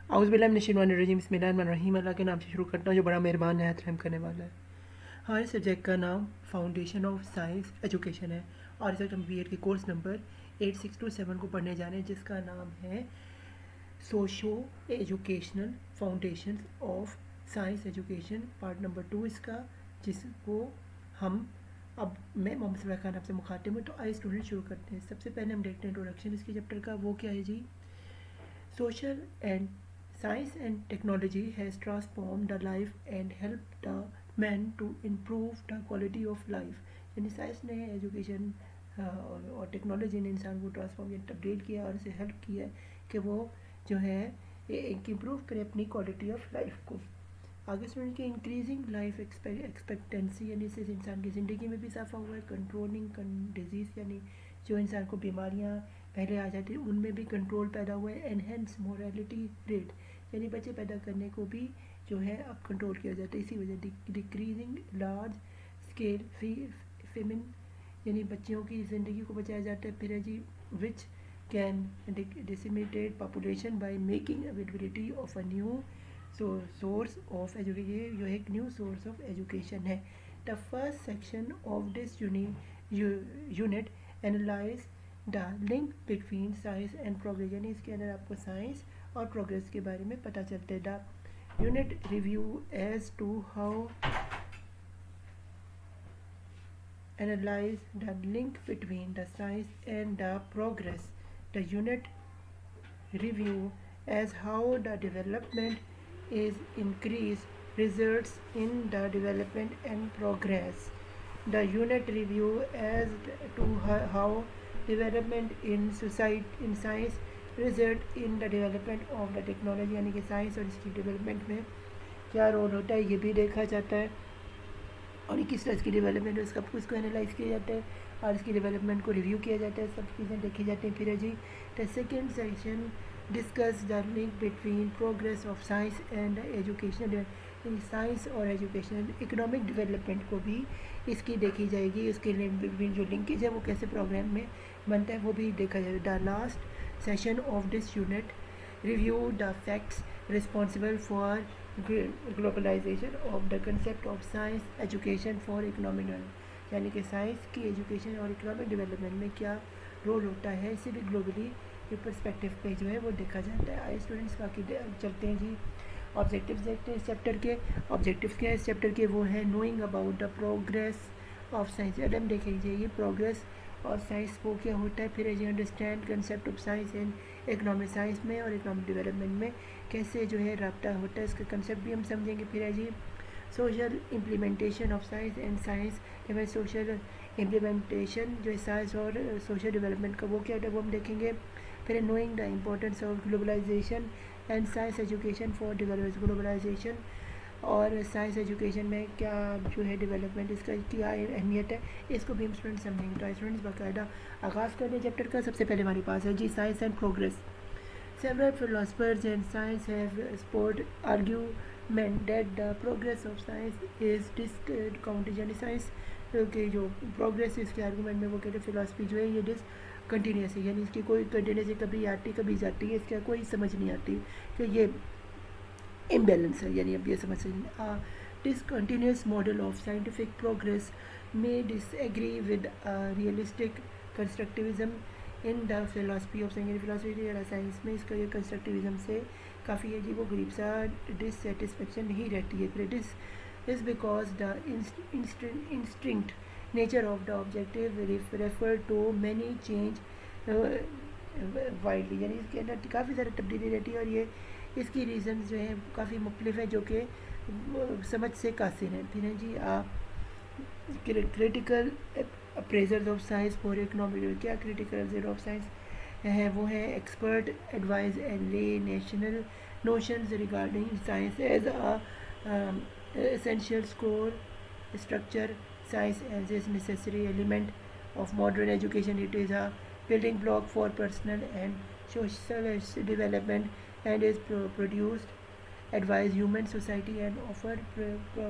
اعوذ باللہ من الشیطان الرجیم، بسم اللہ الرحمن الرحیم۔ اللہ کے نام سے شروع کرتا ہوں جو بڑا مہربان ہے، رحم کرنے والا ہے۔ ہمارے سبجیکٹ کا نام فاؤنڈیشن آف سائنس ایجوکیشن ہے اور اس وقت ہم بی ایڈ کے کورس نمبر 8627 کو پڑھنے جا رہے ہیں، جس کا نام ہے socio educational foundations of science education, part number 2 اس کا، جس کو ہم میں محمد صلی اللہ خان آپ سے مخاطب ہوں۔ تو آئے اسٹوڈنٹ شروع کرتے ہیں۔ سب سے پہلے ہم دیکھتے ہیں انٹروڈکشن اس کے چیپٹر کا، وہ کیا ہے جی؟ Social and science and technology has transformed the life and helped the man to improve the quality of life. یعنی سائنس نے ایجوکیشن اور ٹیکنالوجی نے انسان کو ٹرانسفارم یا تبدیل کیا اور اسے ہیلپ کیا کہ وہ جو ہے امپروو کرے اپنی کوالٹی آف لائف کو۔ آگے سنیں کہ انکریزنگ لائف ایکسپیکٹنسی، یعنی اس سے انسان کی زندگی میں بھی اضافہ ہوا ہے۔ کنٹرولنگ ڈیزیز، یعنی جو انسان کو بیماریاں پہلے آ جاتی ان میں بھی کنٹرول پیدا ہوا ہے۔ انہینس مورٹیلٹی ریٹ، یعنی بچے پیدا کرنے کو بھی جو ہے اب کنٹرول کیا جاتا ہے اسی وجہ۔ ڈیکریزنگ لارج اسکیل فیمن، یعنی بچیوں کی زندگی کو بچایا جاتا ہے۔ پھر ہے جی which can decimated population by making availability of a new source of education, یہ جو ایک نیو سورس آف ایجوکیشن ہے۔ The first section of this unit analyse the link between science and progress, یعنی اس کے اندر آپ کو سائنس اور پروگریس کے بارے میں پتہ چلتا ہے۔ The unit review is to how analyze the link between the science and the progress. The unit review as how the development is increased results in the development and progress. The unit review as to how development in society in science result in the development of the technology، یعنی کہ science اور اس کی development میں کیا role ہوتا ہے یہ بھی دیکھا جاتا ہے، اور کس طرح اس کی ڈیولپمنٹ اس کو انالائز کیا جاتا ہے اور اس کی ڈیولپمنٹ کو ریویو کیا جاتا ہے، سب چیزیں دیکھی جاتی ہیں۔ پھر ہے جی the second section discuss the link between progress of science and educational, science اور ایجوکیشنل اکنامک ڈیولپمنٹ کو بھی اس کی دیکھی جائے گی، اس کے بٹوین جو لنکیج ہے وہ کیسے پروگرام میں بنتا ہے وہ بھی دیکھا جائے گا۔ The last session of this unit review the facts responsible for globalization of the concept of science education for economic development، یعنی کہ سائنس کی ایجوکیشن اور اکنامک ڈیولپمنٹ میں کیا رول ہوتا ہے، اسے بھی گلوبلی پرسپیکٹیو پہ جو ہے وہ دیکھا جاتا ہے۔ آئے اسٹوڈنٹس باقی چلتے ہیں جی آبجیکٹیوز دیکھتے ہیں اس چیپٹر کے۔ آبجیکٹیوز کیا ہے اس چیپٹر کے؟ وہ ہے knowing about the progress of science, Adam دیکھیں یہ پروگریس اور سائنس وہ کیا ہوتا ہے۔ پھر ہے جی understand concept of science and economic, science میں اور اکنامک ڈیولپمنٹ میں کیسے جو ہے رابطہ ہوتا ہے، اس کا کنسیپٹ بھی ہم سمجھیں گے۔ پھر ہے جی social implementation of science and science, social implementation جو ہے سائنس اور سوشل ڈیولپمنٹ کا وہ کیا ہوتا ہے وہ ہم دیکھیں گے۔ پھر knowing the importance of globalization and science education for development, globalization اور سائنس ایجوکیشن میں کیا جو ہے ڈیولپمنٹ، اس کا کیا اہمیت ہے، اس کو بھی ہم اسٹوڈنٹ سمجھیں گے۔ تو اسٹوڈنٹس باقاعدہ آغاز کرتے ہیں چیپٹر کا۔ سب سے پہلے ہمارے پاس ہے جی science and progress. Several philosophers and science have support argument that the progress of science is discounted، یعنی سائنس کے جو پروگریس اس کے آرگومنٹ میں وہ کہتے ہیں فلاسفی جو ہے یہ ڈسکنٹینیوس ہے، یعنی اس کی کوئی کنٹینیوسی کبھی آتی کبھی جاتی ہے، اس کا کوئی سمجھ نہیں آتی کہ یہ امبیلنس ہے، یعنی اب یہ سمجھ سکیں۔ Discontinuous model of scientific progress may disagree with realistic constructivism in the philosophy of science, یعنی فلاسفی سائنس میں اس کا یہ کنسٹرکٹیوزم سے کافی ہے جی وہ غریب سا ڈسسیٹسفیکشن نہیں رہتی ہے۔ پھر اس because the instinct nature of the objective refer to many change widely, یعنی اس کے اندر کافی زیادہ تبدیلی رہتی ہے اور یہ اس کی ریزنز جو ہیں کافی مختلف ہیں جو کہ سمجھ سے قاصر ہیں۔ پھر ہیں جی critical appraisers of science for economic, کیا کریٹیکل اپریزر آف سائنس ہے وہ ہے expert advise and lay national notions regarding science as essential core structure, science as a necessary element of modern education. It is a building block for personal and social development and is produced, advise human society and offer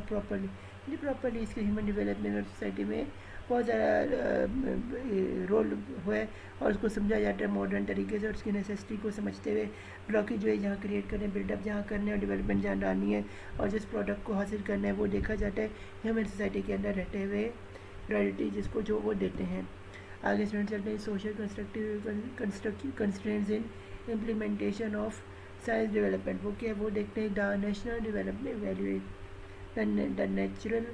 properly اس کے human development اور society میں بہت زیادہ role ہوا ہے اور اس کو سمجھا جاتا ہے ماڈرن طریقے سے اور اس کی نیسیسٹی کو سمجھتے ہوئے بلاکی جو ہے جہاں کریٹ کرنے بلڈ اپ جہاں کرنے اور ڈیولپمنٹ جہاں ڈالنی ہے اور جس پروڈکٹ کو حاصل کرنا ہے وہ دیکھا جاتا ہے ہیومن سوسائٹی کے اندر رہتے ہوئے پرائرٹی جس کو جو وہ دیتے ہیں. آگے اسٹوڈنٹ چلتے ہیں social constraints in implementation of science development. وہ کیا وہ دیکھتے ہیں the national development value the natural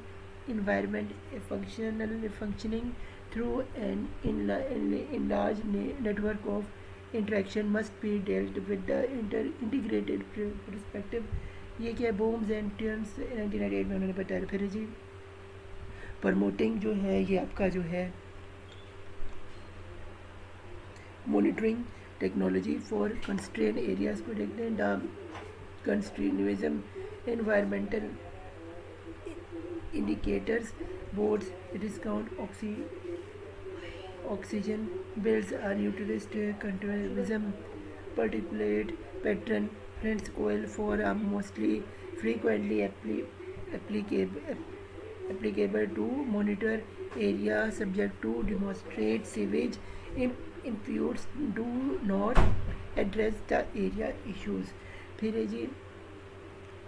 environment functioning through an enlarged network of interaction must be dealt with the integrated perspective. یہ کیا بومز اینڈ ٹرمس 1998 میں انہوں نے بتایا. پھر جی پرموٹنگ جو ہے یہ آپ کا جو ہے monitoring technology for constrain areas کو دیکھتے ہیں. دا کنسٹرینزم environmental indicators boards discount oxygen bills are utilized conservatism particulate pattern Flint coil for mostly frequently applicable to monitor area subject to demonstrate sewage imputes do not address the area issues. پھر ہے جی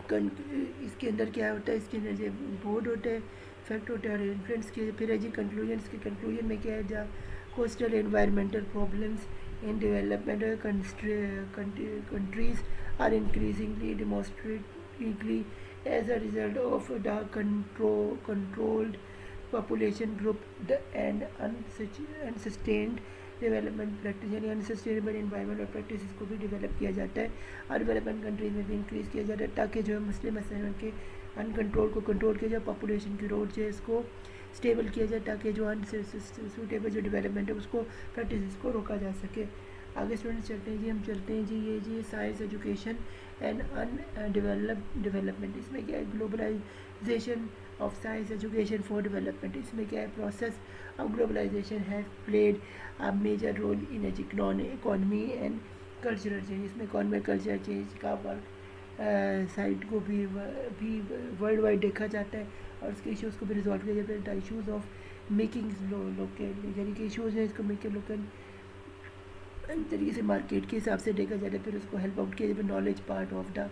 اس کے اندر کیا ہوتا ہے اس کے اندر board ہوتا ہے fact ہوتا ہے اور انفلوئنس کے. پھر ہے جی کنکلوژن. اس کے کنکلوژن میں کیا ہے جا coastal environmental problems in development countries are increasingly demonstrably as a result of the controlled population group and unsustained development practice. یعنی انسسٹینیبل انوائرمنٹ اور پریکٹسز کو بھی ڈیولپ کیا جاتا ہے اور ڈیولپمنٹ کنٹریز میں بھی انکریز کیا جاتا ہے تاکہ جو ہے مسئلے مسائل کے ان کنٹرول کو کنٹرول کیا جائے پاپولیشن کی گروتھ جو ہے اس کو اسٹیبل کیا جائے تاکہ جو سوٹیبل جو ڈیولپمنٹ ہے اس کو پریکٹسز کو روکا جا سکے. آگے اسٹوڈنٹس چلتے ہیں جی ہم چلتے ہیں جی یہ جی سائنس ایجوکیشن اینڈ ڈیولپمنٹ. اس میں کیا ہے globalisation of science education for development. اس میں کیا ہے process of globalisation has played a major role in economy and cultural change. اس میں اکانومی کلچر چینج کا سائٹ کو بھی ورلڈ وائڈ دیکھا جاتا ہے اور اس کے ایشوز کو بھی ریزالو کیا جاتا ہے. The issues of making local یعنی کہ ایشوز ہیں اس کو میک لوکل طریقے سے مارکیٹ کے حساب سے دیکھا جاتا ہے. پھر اس کو ہیلپ آؤٹ کیا جاتا ہے knowledge part of the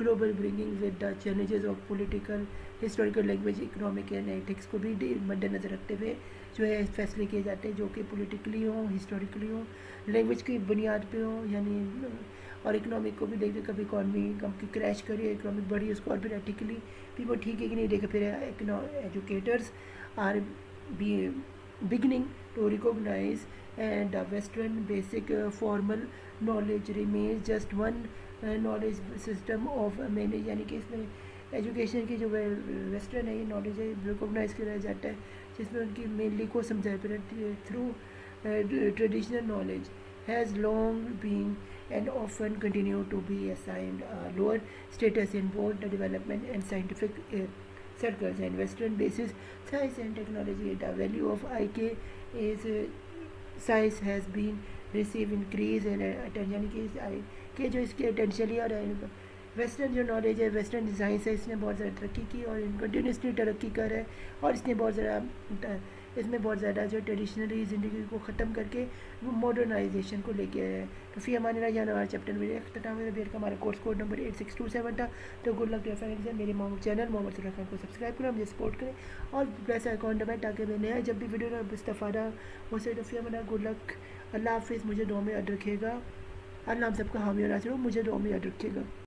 global bringing with the challenges of political historical language economic and ethics کو بھی مد نظر رکھتے ہوئے جو ہے فیصلے کیے جاتے ہیں جو کہ پولیٹیکلی ہوں ہسٹوریکلی ہوں لینگویج کی بنیاد پہ ہوں یعنی اور اکنامک کو بھی دیکھتے کبھی اکانومی کی کریش کری اکنامک بڑھی اس کو اور پھر ایتھیکلی بھی وہ ٹھیک ہے کہ نہیں دیکھا. پھر educators are beginning to recognize and the western basic formal knowledge remains just one knowledge system of many. یعنی کہ اس میں ایجوکیشن کی جو ویسٹرن ہے یہ نالج ہے ریکوگنائز کیا جاتا ہے جس میں ان کی مینلی کو سمجھایا پھر through traditional knowledge has long been and often continue to be assigned a lower status in both the development and scientific circles and western basis science and technology. The value of IK is science has been receive increase and attention کہ جو اس کی اٹینشلی اور western جو knowledge ہے western science ہے اس نے بہت زیادہ ترقی کی اور کنٹینیوسلی ترقی کر رہا ہے اور اس نے بہت زیادہ اس میں بہت زیادہ جو ٹریڈیشنلی زندگی کو ختم کر کے وہ ماڈرنائزیشن کو لے کے آیا ہے. تو فی ہمارے رہا جانا ہمارے چیپٹر میں اختتام ہے. ہمارا کورس کوڈ نمبر 8627 تھا. تو گڈ لک ٹو فرینڈز. میرے چینل محمد صلی خان کو سبسکرائب کریں مجھے سپورٹ کریں اور پلیس آئیکن دبائیں تاکہ میں نیا جب بھی ویڈیو استفادہ ہو سکے. تو فی ہمارا گڈ لک. اللہ حافظ. مجھے دعا میں یاد رکھیے گا. اللہ ہم سب کا حامی اور ناصر ہو. مجھے دعا میں یاد رکھیے گا.